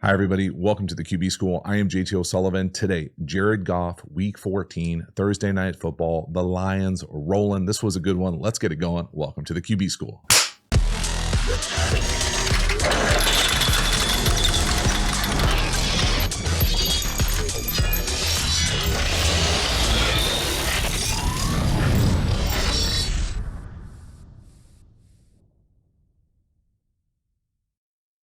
Hi, everybody. Welcome to the QB School. I am JT O'Sullivan. Today, Jared Goff, Week 14, Thursday Night Football. The Lions rolling. This was a good one. Let's get it going. Welcome to the QB School.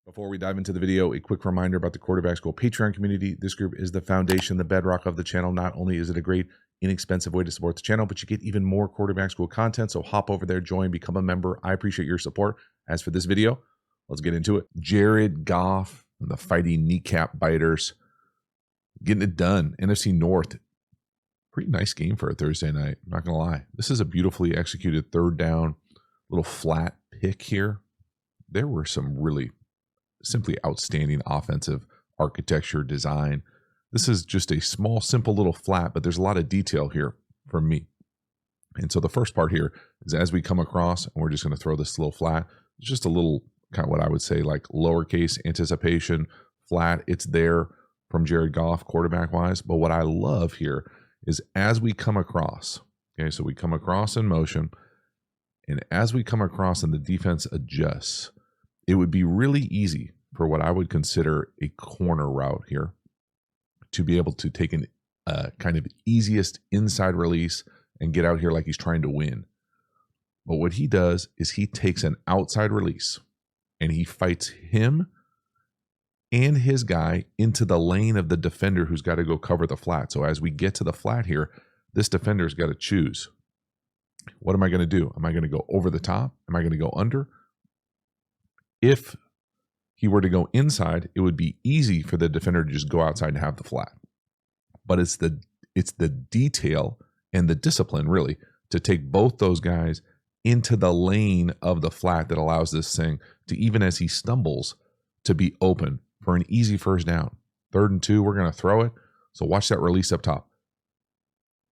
Before we dive into the video, a quick reminder about the Quarterback School Patreon community. This group is the foundation, the bedrock of the channel. Not only is it a great, inexpensive way to support the channel, but you get even more Quarterback School content. So hop over there, join, become a member. I appreciate your support. As for this video, let's get into it. Jared Goff and the Fighting Kneecap Biters getting it done. NFC North. Pretty nice game for a Thursday night. I'm not going to lie. This is a beautifully executed third down, little flat pick here. There were some really simply outstanding offensive architecture design. This is just a small, simple little flat, but there's a lot of detail here from me. And so the first part here is as we come across, and we're just going to throw this little flat, it's just a little kind of what I would say like lowercase anticipation flat. It's there from Jared Goff quarterback wise. But what I love here is as we come across, okay, so we come across in motion, and as we come across and the defense adjusts, it would be really easy for what I would consider a corner route here to be able to take an kind of easiest inside release and get out here like he's trying to win. But what he does is he takes an outside release and he fights him and his guy into the lane of the defender who's got to go cover the flat. So as we get to the flat here, this defender's got to choose. What am I going to do? Am I going to go over the top? Am I going to go under? If he were to go inside, it would be easy for the defender to just go outside and have the flat. But it's the detail and the discipline, really, to take both those guys into the lane of the flat that allows this thing to, even as he stumbles, to be open for an easy first down. 3rd and 2, we're going to throw it. So watch that release up top.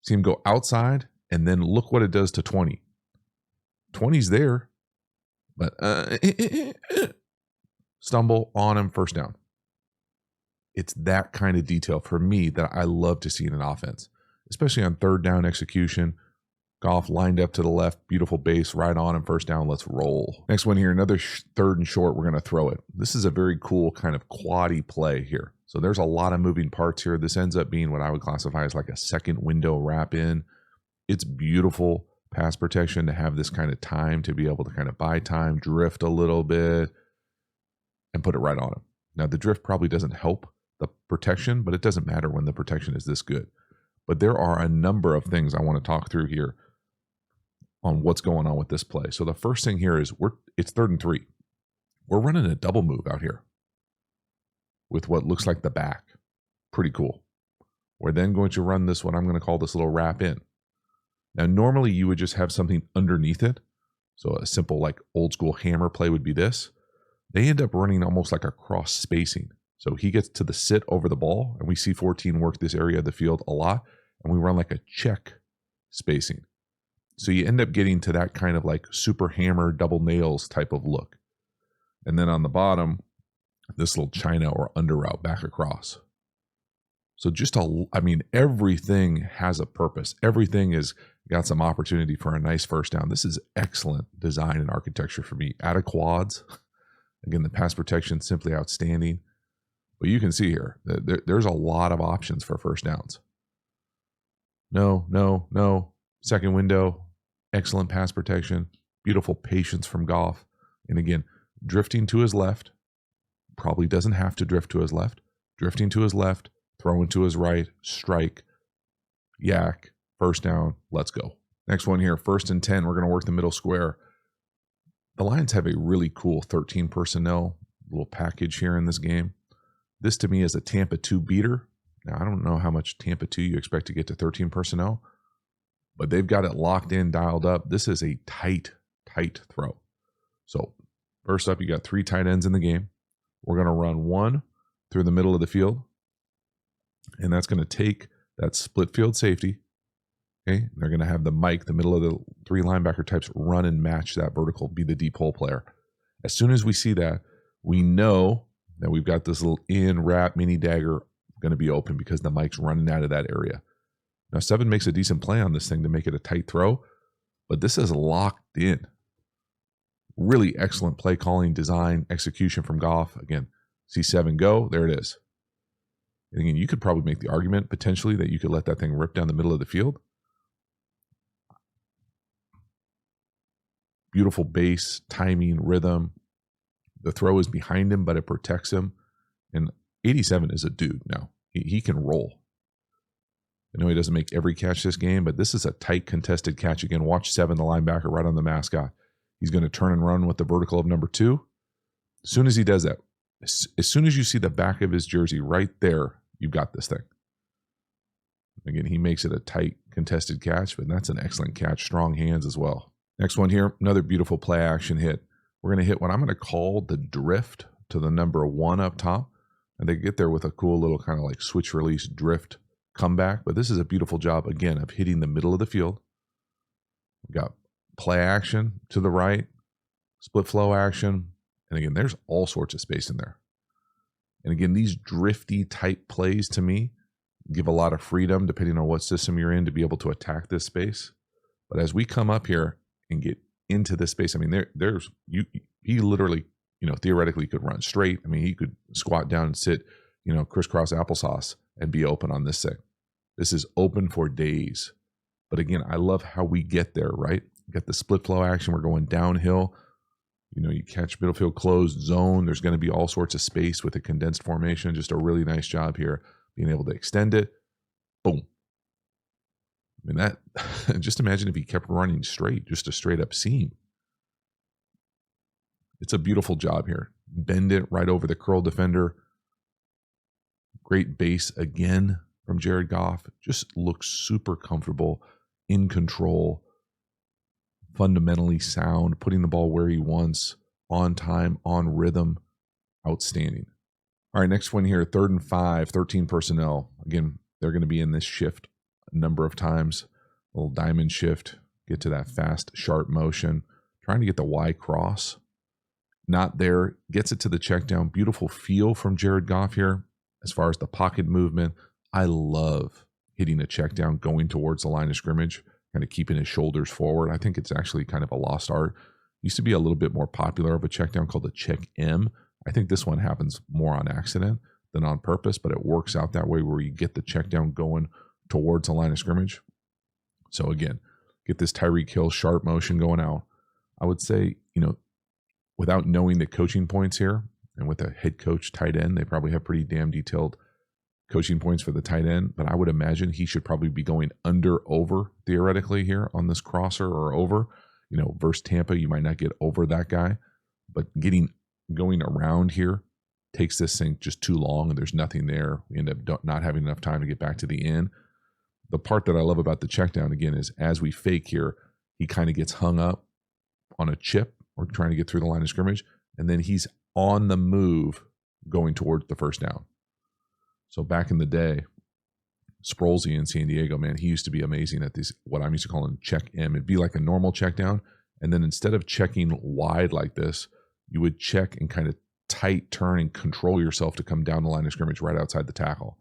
See him go outside, and then look what it does to 20. 20's there. But stumble on him, first down. It's that kind of detail for me that I love to see in an offense, especially on 3rd down execution. Goff lined up to the left, beautiful base, right on him, first down, let's roll. Next one here, another 3rd and short, we're going to throw it. This is a very cool kind of quaddy play here. So there's a lot of moving parts here. This ends up being what I would classify as like a second window wrap in. It's beautiful pass protection to have this kind of time to be able to kind of buy time, drift a little bit, and put it right on him. Now, the drift probably doesn't help the protection, but it doesn't matter when the protection is this good. But there are a number of things I want to talk through here on what's going on with this play. So the first thing here is it's 3rd and 3. We're running a double move out here with what looks like the back. Pretty cool. We're then going to run this, what I'm going to call this little wrap in. Now, normally you would just have something underneath it. So a simple like old school hammer play would be this. They end up running almost like a cross spacing. So he gets to the sit over the ball, and we see 14 work this area of the field a lot, and we run like a check spacing. So you end up getting to that kind of like super hammer, double nails type of look. And then on the bottom, this little China or under route back across. So everything has a purpose. Everything is got some opportunity for a nice first down. This is excellent design and architecture for me. Out of quads. Again, the pass protection simply outstanding. But you can see here, there's a lot of options for first downs. No. Second window, excellent pass protection, beautiful patience from Goff. And again, drifting to his left, probably doesn't have to drift to his left. Drifting to his left, throwing to his right, strike, yak, first down, let's go. Next one here, 1st and 10, we're going to work the middle square. The Lions have a really cool 13 personnel little package here in this game. This to me is a Tampa 2 beater. Now, I don't know how much Tampa 2 you expect to get to 13 personnel, but they've got it locked in, dialed up. This is a tight throw. So first up, you got 3 tight ends in the game. We're going to run one through the middle of the field, and that's going to take that split field safety. Okay, they're going to have the Mike, the middle of the 3 linebacker types, run and match that vertical, be the deep hole player. As soon as we see that, we know Now we've got this little in wrap mini dagger going to be open because the mic's running out of that area. Now 7 makes a decent play on this thing to make it a tight throw, but this is locked in. Really excellent play calling, design, execution from Goff. Again, C7 go, there it is. And again, you could probably make the argument potentially that you could let that thing rip down the middle of the field. Beautiful base, timing, rhythm. The throw is behind him, but it protects him. And 87 is a dude now. He can roll. I know he doesn't make every catch this game, but this is a tight contested catch. Again, watch 7, the linebacker, right on the mascot. He's going to turn and run with the vertical of number 2. As soon as he does that, as soon as you see the back of his jersey right there, you've got this thing. Again, he makes it a tight contested catch, but that's an excellent catch. Strong hands as well. Next one here, another beautiful play action hit. We're going to hit what I'm going to call the drift to the number 1 up top. And they get there with a cool little kind of like switch release drift comeback. But this is a beautiful job, again, of hitting the middle of the field. We've got play action to the right, split flow action. And again, there's all sorts of space in there. And again, these drifty type plays to me give a lot of freedom depending on what system you're in to be able to attack this space. But as we come up here and get into this space, I mean, he literally, theoretically could run straight. I mean, he could squat down and sit, crisscross applesauce and be open on this thing. This is open for days. But again, I love how we get there, right? We got the split flow action. We're going downhill. You catch middle field closed zone. There's going to be all sorts of space with a condensed formation. Just a really nice job here, being able to extend it. Boom. I mean, that, just imagine if he kept running straight, just a straight up seam. It's a beautiful job here. Bend it right over the curl defender. Great base again from Jared Goff. Just looks super comfortable, in control, fundamentally sound, putting the ball where he wants, on time, on rhythm. Outstanding. All right, next one here, 3rd and 5, 13 personnel. Again, they're going to be in this shift a number of times. A little diamond shift, get to that fast, sharp motion. Trying to get the Y cross. Not there. Gets it to the check down. Beautiful feel from Jared Goff here. As far as the pocket movement, I love hitting a check down, going towards the line of scrimmage, kind of keeping his shoulders forward. I think it's actually kind of a lost art. Used to be a little bit more popular of a check down called the check M. I think this one happens more on accident than on purpose, but it works out that way where you get the check down going towards the line of scrimmage. So again, get this Tyreek Hill sharp motion going out. I would say, without knowing the coaching points here, and with a head coach tight end, they probably have pretty damn detailed coaching points for the tight end, but I would imagine he should probably be going over theoretically here on this crosser or over. Versus Tampa, you might not get over that guy, but going around here takes this thing just too long, and there's nothing there. We end up not having enough time to get back to the end. The part that I love about the check down, again, is as we fake here, he kind of gets hung up on a chip or trying to get through the line of scrimmage, and then he's on the move going towards the first down. So back in the day, Sproulsy in San Diego, man, he used to be amazing at these, what I'm used to calling check M. It'd be like a normal check down, and then instead of checking wide like this, you would check and kind of tight turn and control yourself to come down the line of scrimmage right outside the tackle.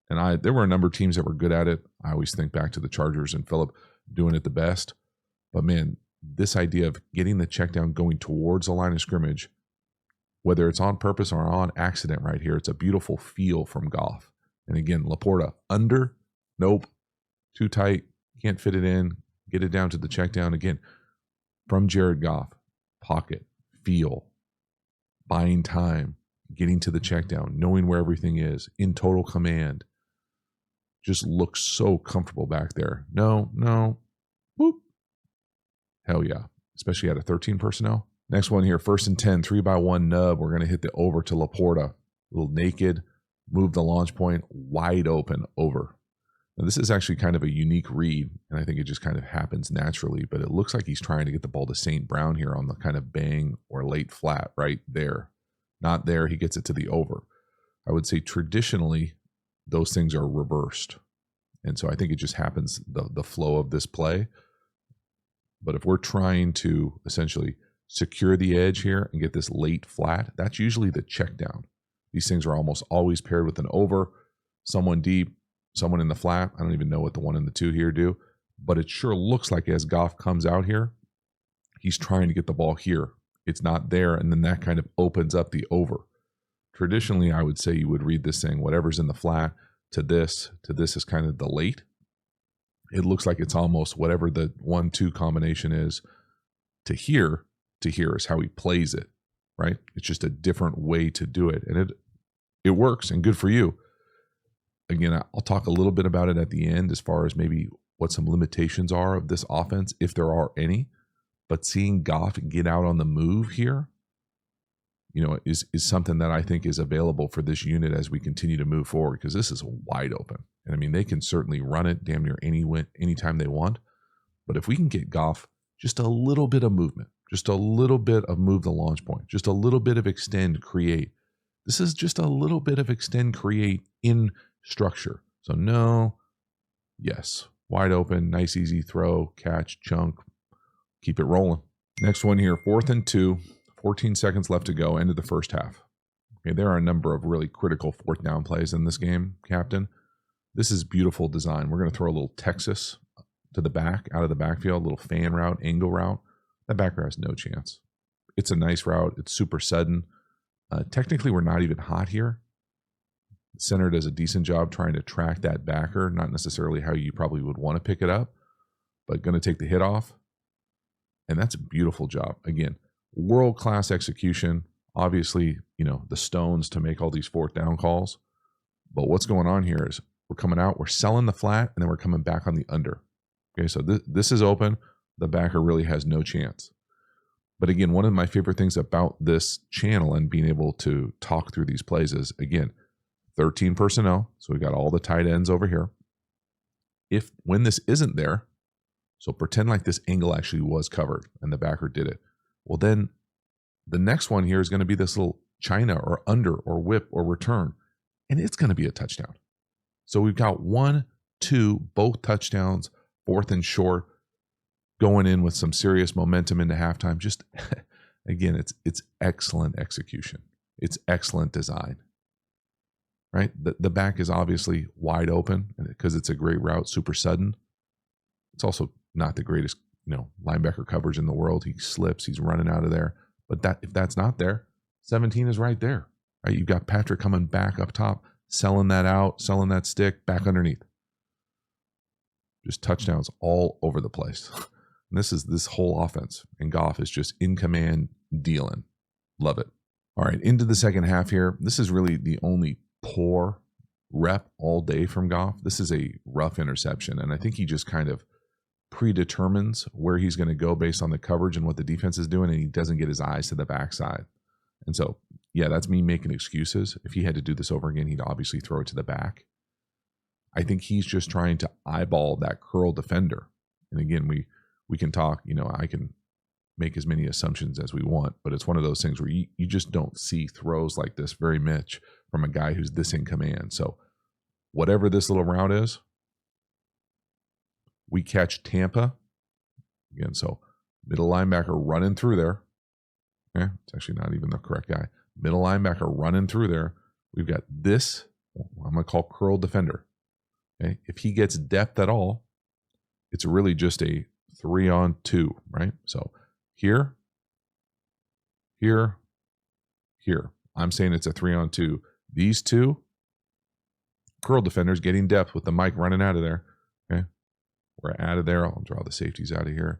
And there were a number of teams that were good at it. I always think back to the Chargers and Phillip doing it the best. But man, this idea of getting the check down going towards the line of scrimmage, whether it's on purpose or on accident right here, it's a beautiful feel from Goff. And again, Laporta, under, nope, too tight, can't fit it in, get it down to the check down. Again, from Jared Goff, pocket, feel, buying time, getting to the check down, knowing where everything is, in total command. Just looks so comfortable back there. No, whoop. Hell yeah, especially at a 13 personnel. Next one here, 1st and 10, 3-by-1 nub. We're going to hit the over to Laporta. A little naked, move the launch point, wide open, over. Now, this is actually kind of a unique read, and I think it just kind of happens naturally, but it looks like he's trying to get the ball to St. Brown here on the kind of bang or late flat right there. Not there, he gets it to the over. I would say traditionally, those things are reversed. And so I think it just happens, the flow of this play. But if we're trying to essentially secure the edge here and get this late flat, that's usually the check down. These things are almost always paired with an over, someone deep, someone in the flat. I don't even know what the 1 and the 2 here do, but it sure looks like as Goff comes out here, he's trying to get the ball here. It's not there, and then that kind of opens up the over. Traditionally, I would say you would read this saying whatever's in the flat to this is kind of the late. It looks like it's almost whatever the 1-2 combination is to here is how he plays it, right? It's just a different way to do it, and it works, and good for you. Again, I'll talk a little bit about it at the end as far as maybe what some limitations are of this offense, if there are any. But seeing Goff get out on the move here, is something that I think is available for this unit as we continue to move forward, because this is wide open. And I mean, they can certainly run it damn near anytime they want. But if we can get Goff just a little bit of movement, just a little bit of move the launch point, just a little bit of extend, create. This is just a little bit of extend, create in structure. So no, yes, wide open, nice, easy throw, catch, chunk, keep it rolling. Next one here, 4th and 2. 14 seconds left to go, end of the first half. Okay, there are a number of really critical 4th down plays in this game, Captain. This is beautiful design. We're going to throw a little Texas to the back, out of the backfield, a little fan route, angle route. That backer has no chance. It's a nice route. It's super sudden. Technically, we're not even hot here. The center does a decent job trying to track that backer, not necessarily how you probably would want to pick it up, but going to take the hit off. And that's a beautiful job. Again, world-class execution. Obviously, the stones to make all these 4th down calls. But what's going on here is we're coming out, we're selling the flat, and then we're coming back on the under. Okay, so this is open. The backer really has no chance. But again, one of my favorite things about this channel and being able to talk through these plays is, again, 13 personnel. So we got all the tight ends over here. When this isn't there, so pretend like this angle actually was covered and the backer did it. Well, then the next one here is going to be this little China or under or whip or return, and it's going to be a touchdown. So we've got 1, 2, both touchdowns, 4th and short, going in with some serious momentum into halftime. Just, again, it's excellent execution. It's excellent design, right? The back is obviously wide open because it's a great route, super sudden. It's also not the greatest, linebacker coverage in the world. He slips, he's running out of there. But if that's not there, 17 is right there, right? You've got Patrick coming back up top, selling that out, selling that stick, back underneath. Just touchdowns all over the place. And this whole offense. And Goff is just in command, dealing. Love it. All right, into the second half here. This is really the only poor rep all day from Goff. This is a rough interception, and I think he just kind of predetermines where he's going to go based on the coverage and what the defense is doing, and he doesn't get his eyes to the backside. And so, yeah, that's me making excuses. If he had to do this over again, he'd obviously throw it to the back. I think he's just trying to eyeball that curl defender. And again, we can talk, I can make as many assumptions as we want, but it's one of those things where you just don't see throws like this very much from a guy who's this in command. So whatever this little route is, we catch Tampa. Again, so middle linebacker running through there. Okay, it's actually not even the correct guy. Middle linebacker running through there. We've got this, I'm going to call curl defender. Okay, if he gets depth at all, it's really just a 3-on-2, right? So here, here, here. I'm saying it's a 3-on-2. These two curl defenders getting depth with the mic running out of there. Okay, we're out of there. I'll draw the safeties out of here.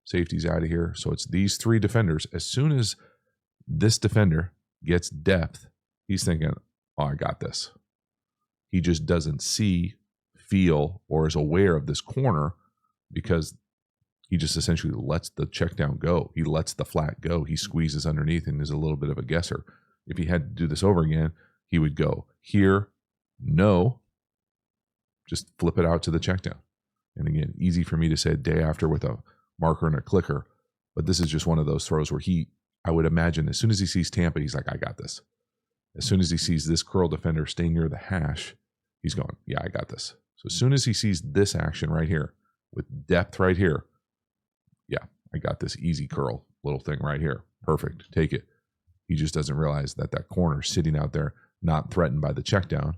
Safeties out of here. So it's these 3 defenders. As soon as this defender gets depth, he's thinking, oh, I got this. He just doesn't see, feel, or is aware of this corner because he just essentially lets the check down go. He lets the flat go. He squeezes underneath and is a little bit of a guesser. If he had to do this over again, he would go here, no, just flip it out to the check down. And again, easy for me to say a day after with a marker and a clicker, but this is just one of those throws where I would imagine as soon as he sees Tampa, he's like, I got this. As soon as he sees this curl defender stay near the hash, he's going, yeah, I got this. So as soon as he sees this action right here with depth right here, yeah, I got this easy curl. little thing right here. Perfect. Take it. He just doesn't realize that that corner sitting out there, not threatened by the check down.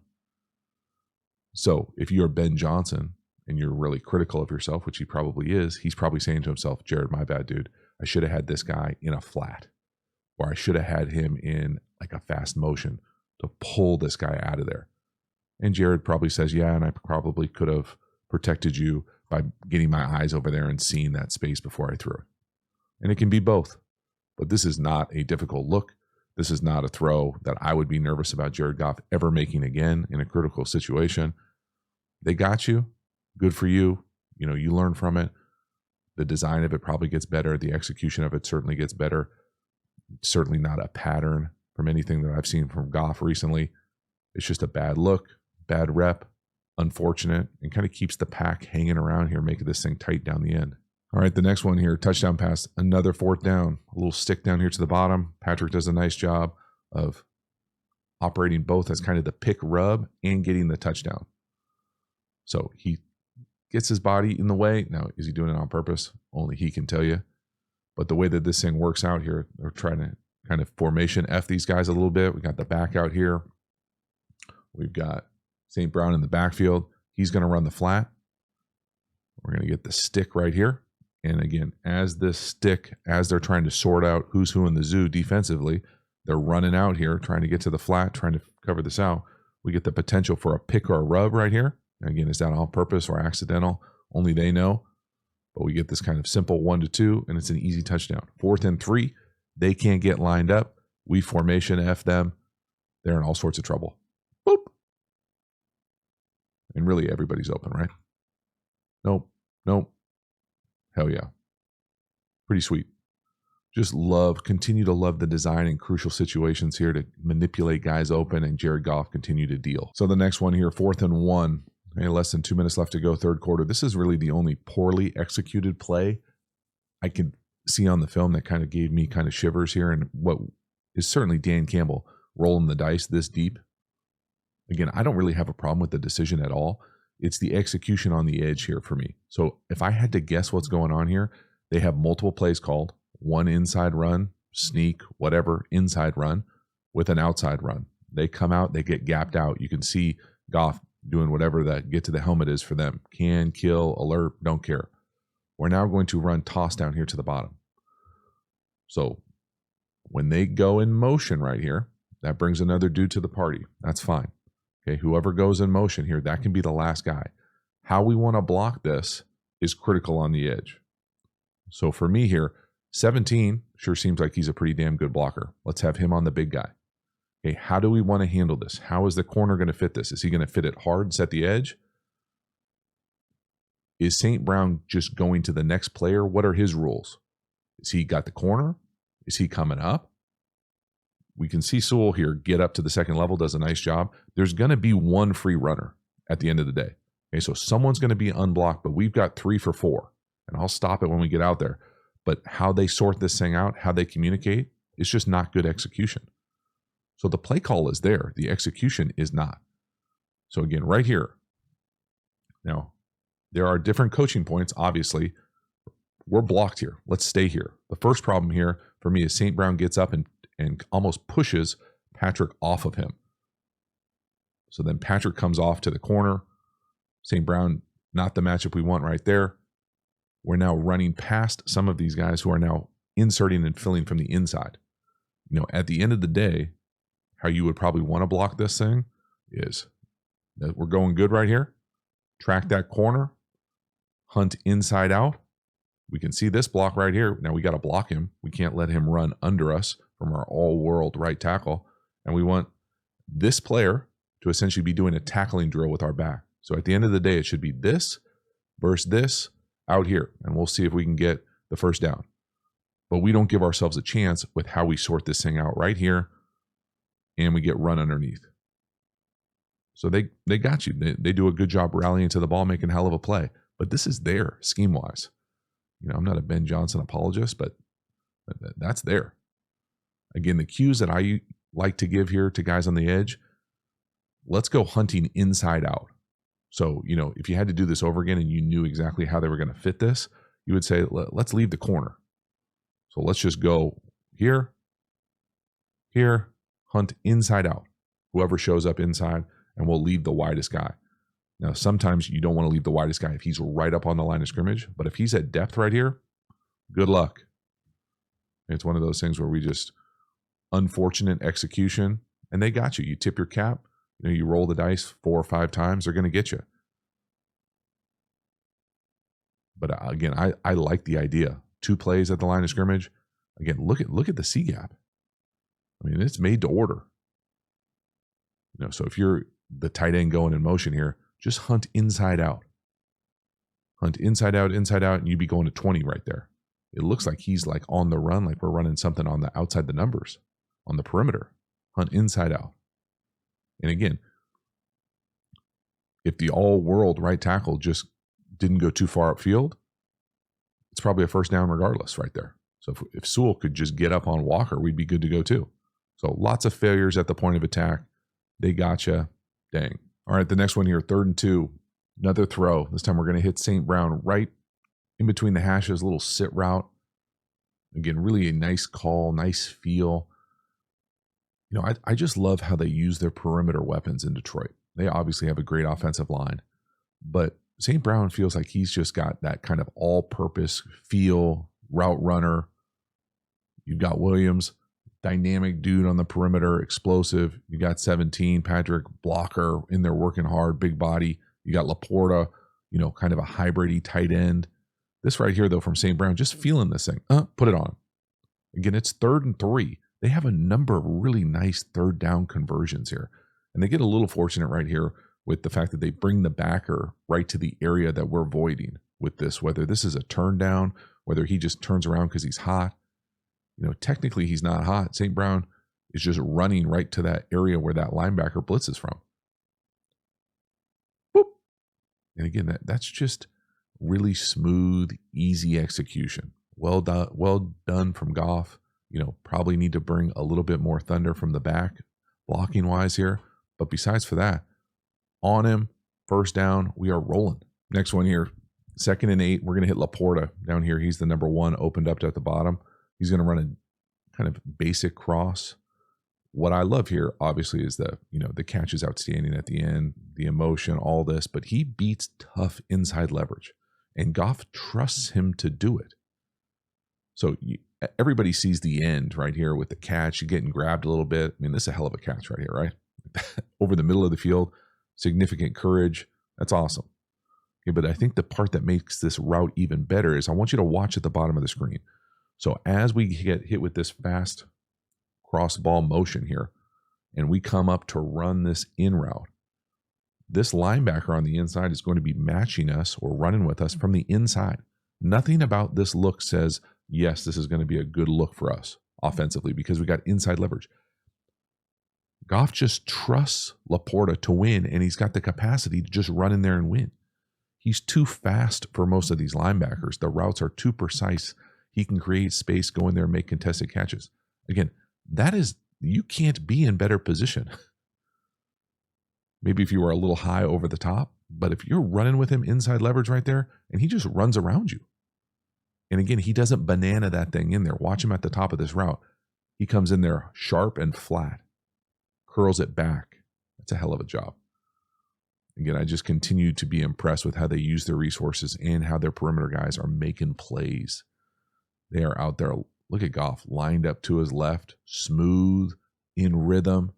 So if you're Ben Johnson and you're really critical of yourself, which he probably is, he's probably saying to himself, Jared, my bad, dude. I should have had this guy in a flat, or I should have had him in like a fast motion to pull this guy out of there. And Jared probably says, yeah, and I probably could have protected you by getting my eyes over there and seeing that space before I threw it. And it can be both. But this is not a difficult look. This is not a throw that I would be nervous about Jared Goff ever making again in a critical situation. They got you. Good for you. You know, you learn from it. The design of it probably gets better. The execution of it certainly gets better. Certainly not a pattern from anything that I've seen from Goff recently. It's just a bad look, bad rep, unfortunate, and kind of keeps the pack hanging around here, making this thing tight down the end. All right, the next one here, touchdown pass, another fourth down, a little stick down here to the bottom. Patrick does a nice job of operating both as kind of the pick rub and getting the touchdown. So he gets his body in the way. Now, is he doing it on purpose? Only he can tell you. But the way that this thing works out here, they're trying to kind of formation F these guys a little bit. We got the back out here. We've got St. Brown in the backfield. He's going to run the flat. We're going to get the stick right here. And again, as this stick, as they're trying to sort out who's who in the zoo defensively, they're running out here, trying to get to the flat, trying to cover this out. We get the potential for a pick or a rub right here. Again, is that on purpose or accidental? Only they know. But we get this kind of simple 1-2, and it's an easy touchdown. 4th and 3, they can't get lined up. We formation F them. They're in all sorts of trouble. Boop. And really everybody's open, right? Nope. Nope. Hell yeah. Pretty sweet. Just continue to love the design in crucial situations here to manipulate guys open, and Jared Goff continue to deal. So the next one here, 4th and 1. Okay, less than 2 minutes left to go, third quarter. This is really the only poorly executed play I could see on the film that kind of gave me kind of shivers here, and what is certainly Dan Campbell rolling the dice this deep. Again, I don't really have a problem with the decision at all. It's the execution on the edge here for me. So if I had to guess what's going on here, they have multiple plays called, one inside run, sneak, whatever, inside run with an outside run. They come out, they get gapped out. You can see Goff doing whatever that get to the helmet is for them. Can, kill, alert, don't care. We're now going to run toss down here to the bottom. So when they go in motion right here, that brings another dude to the party. That's fine. Okay, whoever goes in motion here, that can be the last guy. How we want to block this is critical on the edge. So for me here, 17 sure seems like he's a pretty damn good blocker. Let's have him on the big guy. Okay, how do we want to handle this? How is the corner going to fit this? Is he going to fit it hard and set the edge? Is St. Brown just going to the next player? What are his rules? Is he got the corner? Is he coming up? We can see Sewell here get up to the second level, does a nice job. There's going to be one free runner at the end of the day. Okay, so someone's going to be unblocked, but we've got 3 for 4. And I'll stop it when we get out there. But how they sort this thing out, how they communicate, it's just not good execution. So the play call is there. The execution is not. So again, right here. Now, there are different coaching points, obviously. We're blocked here. Let's stay here. The first problem here for me is St. Brown gets up and almost pushes Patrick off of him. So then Patrick comes off to the corner. St. Brown, not the matchup we want right there. We're now running past some of these guys who are now inserting and filling from the inside. You know, at the end of the day, how you would probably want to block this thing is that we're going good right here. Track that corner, hunt inside out. We can see this block right here. Now we got to block him. We can't let him run under us from our all-world right tackle. And we want this player to essentially be doing a tackling drill with our back. So at the end of the day, it should be this versus this out here. And we'll see if we can get the first down. But we don't give ourselves a chance with how we sort this thing out right here. And we get run underneath. So they got you. They do a good job rallying to the ball, making a hell of a play. But this is there scheme-wise. You know, I'm not a Ben Johnson apologist, but that's there. Again, the cues that I like to give here to guys on the edge, let's go hunting inside out. So, you know, if you had to do this over again and you knew exactly how they were going to fit this, you would say, let's leave the corner. So let's just go here, here, hunt inside out. Whoever shows up inside, and we'll leave the widest guy. Now, sometimes you don't want to leave the widest guy if he's right up on the line of scrimmage, but if he's at depth right here, good luck. It's one of those things where we just unfortunate execution, and they got you. You tip your cap, you roll the dice 4 or 5 times, they're going to get you. But again, I like the idea. 2 plays at the line of scrimmage. Again, look at the C gap. I mean, it's made to order. So if you're the tight end going in motion here, just hunt inside out. Hunt inside out, and you'd be going to 20 right there. It looks like he's like on the run, like we're running something on the outside the numbers, on the perimeter. Hunt inside out. And again, if the all-world right tackle just didn't go too far upfield, it's probably a first down regardless right there. So if Sewell could just get up on Walker, we'd be good to go too. So lots of failures at the point of attack. They gotcha. Dang. All right, the next one here, 3rd and 2. Another throw. This time we're going to hit St. Brown right in between the hashes, a little sit route. Again, really a nice call, nice feel. I just love how they use their perimeter weapons in Detroit. They obviously have a great offensive line, but St. Brown feels like he's just got that kind of all-purpose feel, route runner. You've got Williams, dynamic dude on the perimeter, explosive. You got 17, Patrick, blocker in there working hard, big body. You got Laporta, kind of a hybrid-y tight end. This right here, though, from St. Brown, just feeling this thing. Put it on. Again, it's 3rd and 3. They have a number of really nice 3rd down conversions here. And they get a little fortunate right here with the fact that they bring the backer right to the area that we're voiding with this, whether this is a turn down, whether he just turns around because he's hot. Technically he's not hot. St. Brown is just running right to that area where that linebacker blitzes from. Boop. And again, that's just really smooth, easy execution. Well done from Goff. Probably need to bring a little bit more thunder from the back, blocking wise here. But besides for that, on him, first down, we are rolling. Next one here, 2nd and 8. We're going to hit Laporta down here. He's the number 1 opened up at the bottom. He's going to run a kind of basic cross. What I love here, obviously, is the catch is outstanding at the end, the emotion, all this, but he beats tough inside leverage, and Goff trusts him to do it. So everybody sees the end right here with the catch. You're getting grabbed a little bit. I mean, this is a hell of a catch right here, right? Over the middle of the field, significant courage. That's awesome. Okay, but I think the part that makes this route even better is I want you to watch at the bottom of the screen. So as we get hit with this fast cross ball motion here, and we come up to run this in route, this linebacker on the inside is going to be matching us or running with us from the inside. Nothing about this look says, yes, this is going to be a good look for us offensively because we got inside leverage. Goff just trusts Laporta to win, and he's got the capacity to just run in there and win. He's too fast for most of these linebackers. The routes are too precise. He can create space, go in there and make contested catches. Again, you can't be in better position. Maybe if you were a little high over the top, but if you're running with him inside leverage right there, and he just runs around you. And again, he doesn't banana that thing in there. Watch him at the top of this route. He comes in there sharp and flat, curls it back. That's a hell of a job. Again, I just continue to be impressed with how they use their resources and how their perimeter guys are making plays. They are out there. Look at Goff lined up to his left, smooth, in rhythm,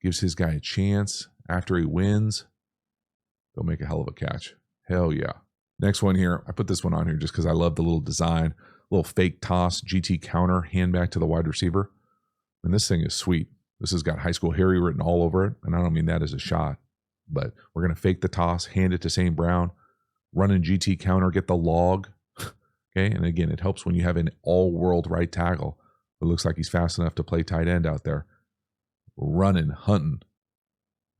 gives his guy a chance. After he wins, they'll make a hell of a catch. Hell yeah. Next one here, I put this one on here just because I love the little design, little fake toss, GT counter, hand back to the wide receiver. And this thing is sweet. This has got High School Harry written all over it, and I don't mean that as a shot, but we're going to fake the toss, hand it to St. Brown, run in GT counter, get the log. Okay, and again, it helps when you have an all-world right tackle who looks like he's fast enough to play tight end out there. Running, hunting.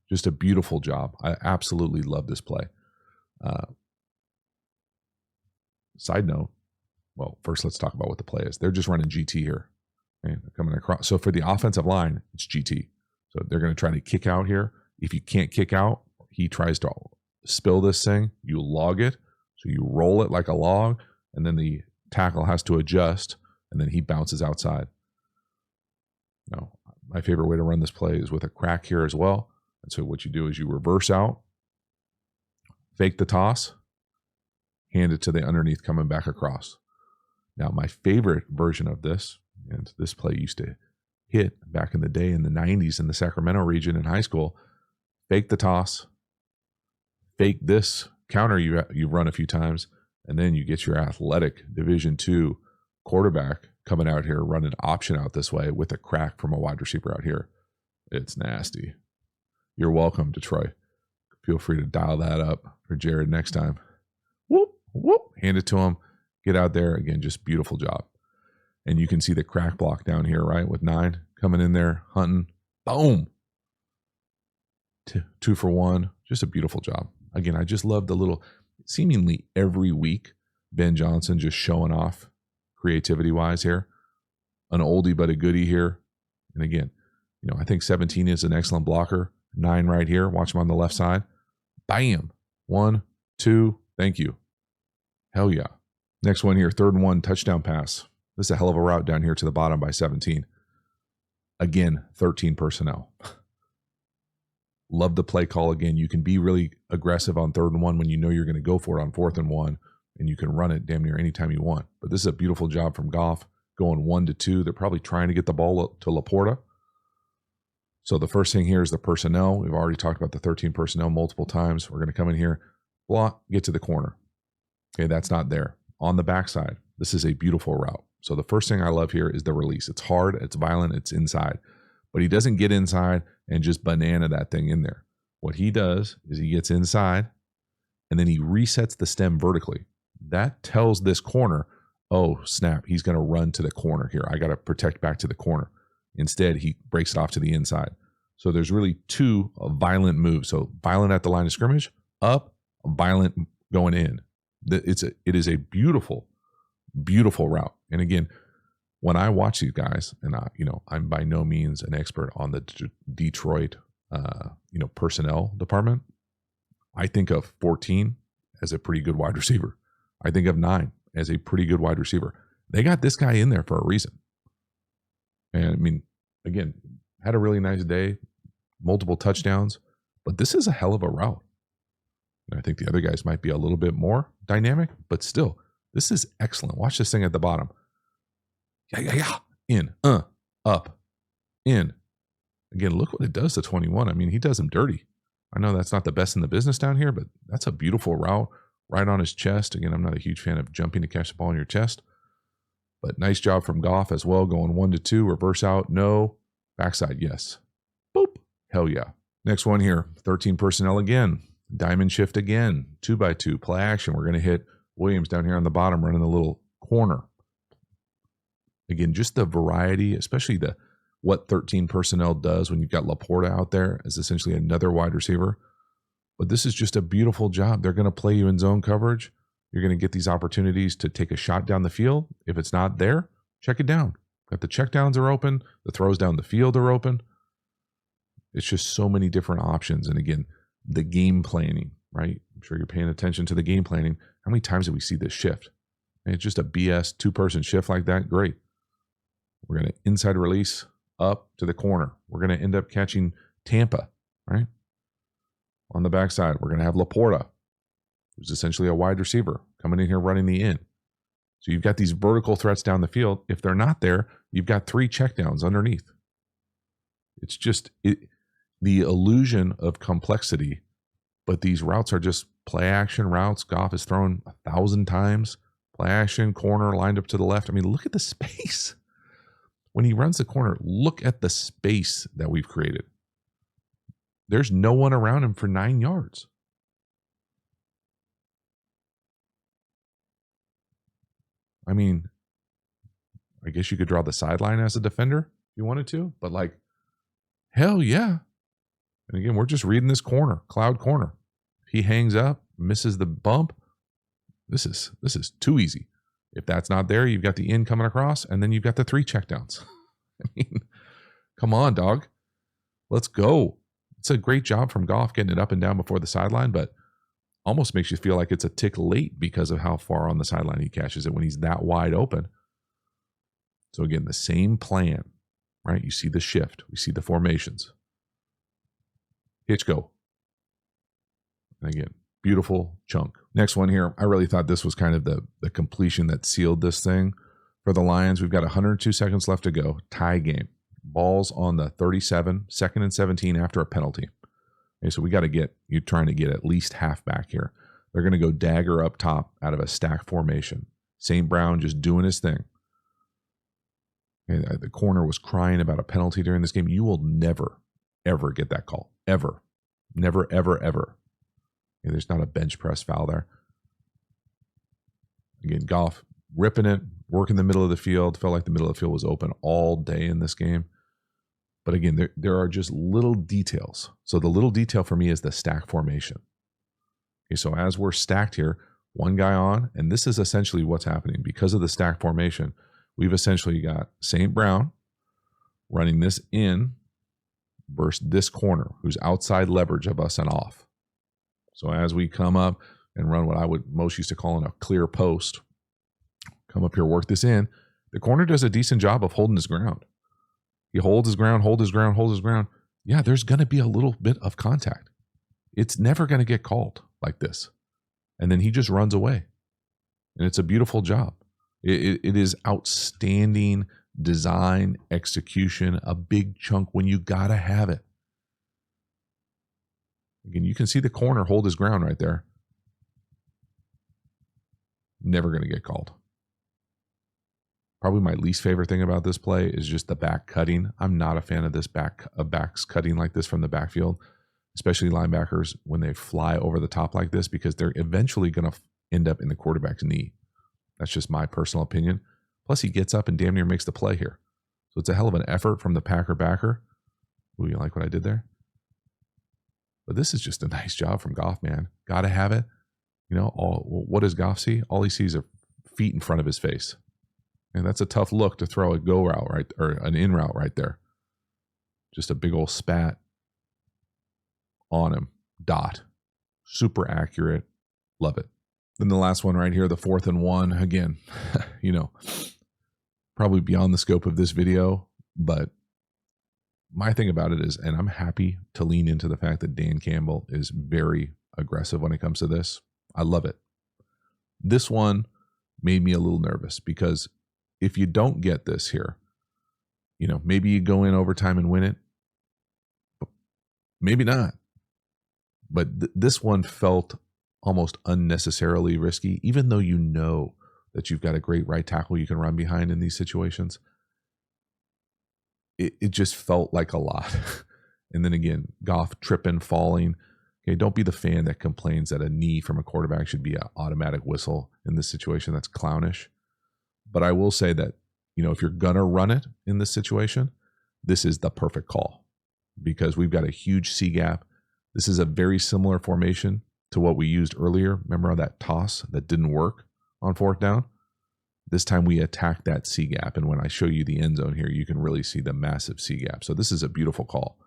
Just a beautiful job. I absolutely love this play. Side note, well, first let's talk about what the play is. They're just running GT here. Okay, they're coming across. So for the offensive line, it's GT. So they're going to try to kick out here. If you can't kick out, he tries to spill this thing. You log it. So you roll it like a log. And then the tackle has to adjust and then he bounces outside. Now, my favorite way to run this play is with a crack here as well. And so what you do is you reverse out, fake the toss, hand it to the underneath coming back across. Now, my favorite version of this, and this play used to hit back in the day in the 90s in the Sacramento region in high school, fake the toss, fake this counter you've run a few times, and then you get your athletic Division II quarterback coming out here running option out this way with a crack from a wide receiver out here. It's nasty. You're welcome, Detroit. Feel free to dial that up for Jared next time. Whoop, whoop, hand it to him. Get out there. Again, just beautiful job. And you can see the crack block down here, right, with 9 coming in there, hunting. Boom. 2 for 1. Just a beautiful job. Again, I just love the little, seemingly every week, Ben Johnson just showing off creativity-wise here. An oldie but a goodie here. And again, I think 17 is an excellent blocker. 9 right here. Watch him on the left side. Bam. 1, 2. Thank you. Hell yeah. Next one here, 3rd and 1, touchdown pass. This is a hell of a route down here to the bottom by 17. Again, 13 personnel. Love the play call again. You can be really aggressive on 3rd and 1 when you know you're going to go for it on 4th and 1, and you can run it damn near anytime you want. But this is a beautiful job from Goff going 1 to 2. They're probably trying to get the ball to Laporta. So the first thing here is the personnel. We've already talked about the 13 personnel multiple times. We're going to come in here, block, get to the corner. Okay, that's not there. On the backside, this is a beautiful route. So the first thing I love here is the release. It's hard, it's violent, it's inside. But he doesn't get inside and just banana that thing in there. What he does is he gets inside and then he resets the stem vertically. That tells this corner, oh, snap, he's going to run to the corner here. I got to protect back to the corner. Instead, he breaks it off to the inside. So there's really 2 violent moves. So violent at the line of scrimmage, up, violent going in. It is a beautiful, beautiful route. And again, when I watch these guys, and I'm by no means an expert on the Detroit, personnel department. I think of 14 as a pretty good wide receiver. I think of 9 as a pretty good wide receiver. They got this guy in there for a reason. And I mean, again, had a really nice day, multiple touchdowns, but this is a hell of a route. And I think the other guys might be a little bit more dynamic, but still, this is excellent. Watch this thing at the bottom. Yeah. In, up, in. Again, look what it does to 21. I mean, he does him dirty. I know that's not the best in the business down here, but that's a beautiful route right on his chest. Again, I'm not a huge fan of jumping to catch the ball in your chest, but nice job from Goff as well, going 1 to 2, reverse out, no, backside, yes. Boop, hell yeah. Next one here, 13 personnel again, diamond shift again, 2x2, play action. We're going to hit Williams down here on the bottom, running the little corner. Again, just the variety, especially what 13 personnel does when you've got Laporta out there as essentially another wide receiver. But this is just a beautiful job. They're going to play you in zone coverage. You're going to get these opportunities to take a shot down the field. If it's not there, check it down. Got the checkdowns are open. The throws down the field are open. It's just so many different options. And again, the game planning, right? I'm sure you're paying attention to the game planning. How many times do we see this shift? And it's just a BS 2-person shift like that. Great. We're going to inside release up to the corner. We're going to end up catching Tampa, right? On the backside, we're going to have Laporta, who's essentially a wide receiver, coming in here running the in. So you've got these vertical threats down the field. If they're not there, you've got 3 checkdowns underneath. It's just the illusion of complexity, but these routes are just play action routes. Goff has thrown 1,000 times. Play action, corner, lined up to the left. I mean, look at the space. When he runs the corner, look at the space that we've created. There's no one around him for 9 yards. I mean, I guess you could draw the sideline as a defender if you wanted to, but hell yeah. And again, we're just reading this corner, cloud corner. If he hangs up, misses the bump, this is too easy. If that's not there, you've got the in coming across, and then you've got the 3 checkdowns. I mean, come on, dog. Let's go. It's a great job from Goff getting it up and down before the sideline, but almost makes you feel like it's a tick late because of how far on the sideline he catches it when he's that wide open. So again, the same plan, right? You see the shift. We see the formations. Hitch, go. And again, beautiful chunk. Next one here. I really thought this was kind of the completion that sealed this thing for the Lions. We've got 102 seconds left to go. Tie game. Ball's on the 37, 2nd and 17 after a penalty. Okay, so we got to get, you're trying to get at least half back here. They're going to go dagger up top out of a stack formation. St. Brown just doing his thing. Okay, the corner was crying about a penalty during this game. You will never, ever get that call. Ever. Never, ever, ever. Okay, there's not a bench press foul there. Again, Goff ripping it, working the middle of the field. Felt like the middle of the field was open all day in this game. But again, there are just little details. So the little detail for me is the stack formation. Okay, so as we're stacked here, one guy on, and this is essentially what's happening. Because of the stack formation, we've essentially got St. Brown running this in versus this corner, who's outside leverage of us and off. So as we come up and run what I would most used to call in a clear post, come up here, work this in, the corner does a decent job of holding his ground. He holds his ground, holds his ground, holds his ground. Yeah, there's going to be a little bit of contact. It's never going to get called like this. And then he just runs away. And it's a beautiful job. It is outstanding design, execution, a big chunk when you got to have it. Again, you can see the corner hold his ground right there. Never going to get called. Probably my least favorite thing about this play is just the back cutting. I'm not a fan of this backs cutting like this from the backfield, especially linebackers when they fly over the top like this, because they're eventually going to end up in the quarterback's knee. That's just my personal opinion. Plus, he gets up and damn near makes the play here. So it's a hell of an effort from the Packer backer. Ooh, you like what I did there? But this is just a nice job from Goff, man. Got to have it. You know, what does Goff see? All he sees are feet in front of his face. And that's a tough look to throw a go route, right, or an in route right there. Just a big old spat on him. Dot. Super accurate. Love it. Then the last one right here, the 4th and 1. Again, you know, probably beyond the scope of this video, but my thing about it is, and I'm happy to lean into the fact that Dan Campbell is very aggressive when it comes to this. I love it. This one made me a little nervous because if you don't get this here, you know, maybe you go in overtime and win it. Maybe not. But this one felt almost unnecessarily risky, even though you know that you've got a great right tackle you can run behind in these situations. It just felt like a lot. And then again, Goff tripping, falling. Okay, don't be the fan that complains that a knee from a quarterback should be an automatic whistle in this situation. That's clownish. But I will say that, you know, if you're going to run it in this situation, this is the perfect call because we've got a huge C gap. This is a very similar formation to what we used earlier. Remember that toss that didn't work on 4th down? This time we attack that C gap. And when I show you the end zone here, you can really see the massive C gap. So this is a beautiful call.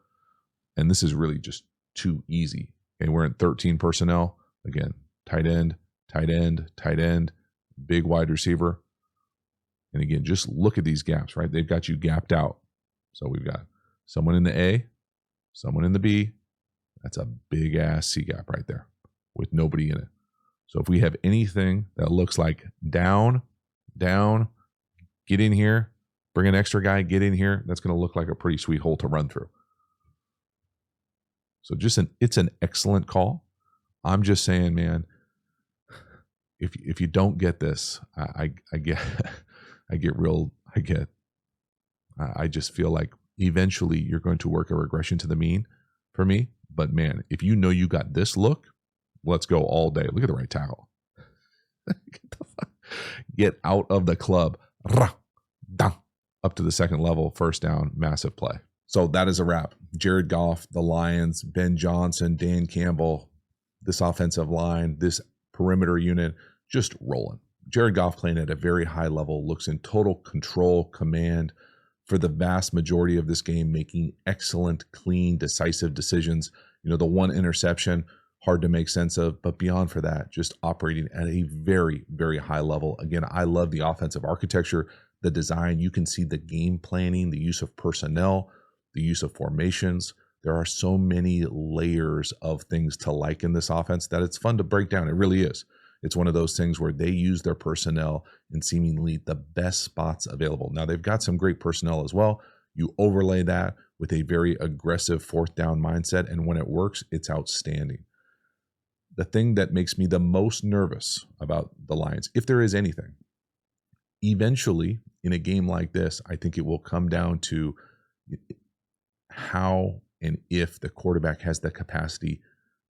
And this is really just too easy. And we're in 13 personnel. Again, tight end, tight end, tight end, big wide receiver. And again, just look at these gaps, right? They've got you gapped out. So we've got someone in the A, someone in the B. That's a big ass C gap right there with nobody in it. So if we have anything that looks like down, get in here, bring an extra guy, get in here, that's going to look like a pretty sweet hole to run through. So it's an excellent call. I'm just saying, man, if you don't get this, I just feel like eventually you're going to work a regression to the mean for me. But man, if you know you got this look, let's go all day. Look at the right tackle. Get out of the club. Up to the 2nd level, 1st down, massive play. So that is a wrap. Jared Goff, the Lions, Ben Johnson, Dan Campbell, this offensive line, this perimeter unit, just rolling. Jared Goff playing at a very high level, looks in total control, command for the vast majority of this game, making excellent, clean, decisive decisions. You know, the one interception, hard to make sense of, but beyond for that, just operating at a very, very high level. Again, I love the offensive architecture, the design. You can see the game planning, the use of personnel, the use of formations. There are so many layers of things to like in this offense that it's fun to break down. It really is. It's one of those things where they use their personnel in seemingly the best spots available. Now, they've got some great personnel as well. You overlay that with a very aggressive fourth down mindset, and when it works, it's outstanding. The thing that makes me the most nervous about the Lions, if there is anything, eventually in a game like this, I think it will come down to how and if the quarterback has the capacity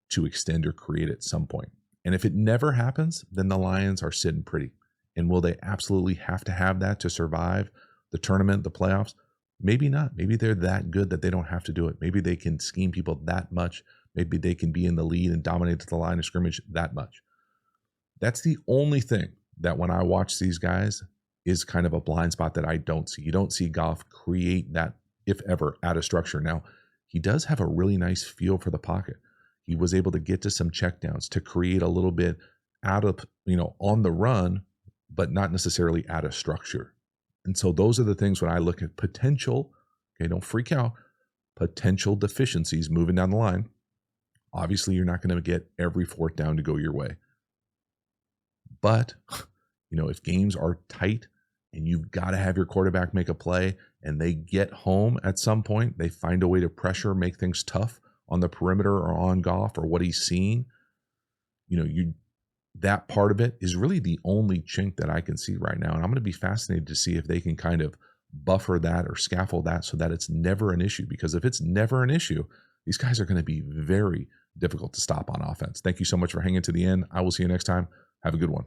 to extend or create at some point. And if it never happens, then the Lions are sitting pretty. And will they absolutely have to have that to survive the tournament, the playoffs? Maybe not. Maybe they're that good that they don't have to do it. Maybe they can scheme people that much. Maybe they can be in the lead and dominate the line of scrimmage that much. That's the only thing that when I watch these guys is kind of a blind spot that I don't see. You don't see Goff create that, if ever, out of structure. Now, he does have a really nice feel for the pocket. He was able to get to some checkdowns to create a little bit out of, on the run, but not necessarily out of structure. And so those are the things when I look at potential, okay, don't freak out, potential deficiencies moving down the line. Obviously, you're not going to get every fourth down to go your way. But, if games are tight and you've got to have your quarterback make a play and they get home at some point, they find a way to pressure, make things tough on the perimeter or on Goff or what he's seeing, that part of it is really the only chink that I can see right now. And I'm going to be fascinated to see if they can kind of buffer that or scaffold that so that it's never an issue. Because if it's never an issue, these guys are going to be very difficult to stop on offense. Thank you so much for hanging to the end. I will see you next time. Have a good one.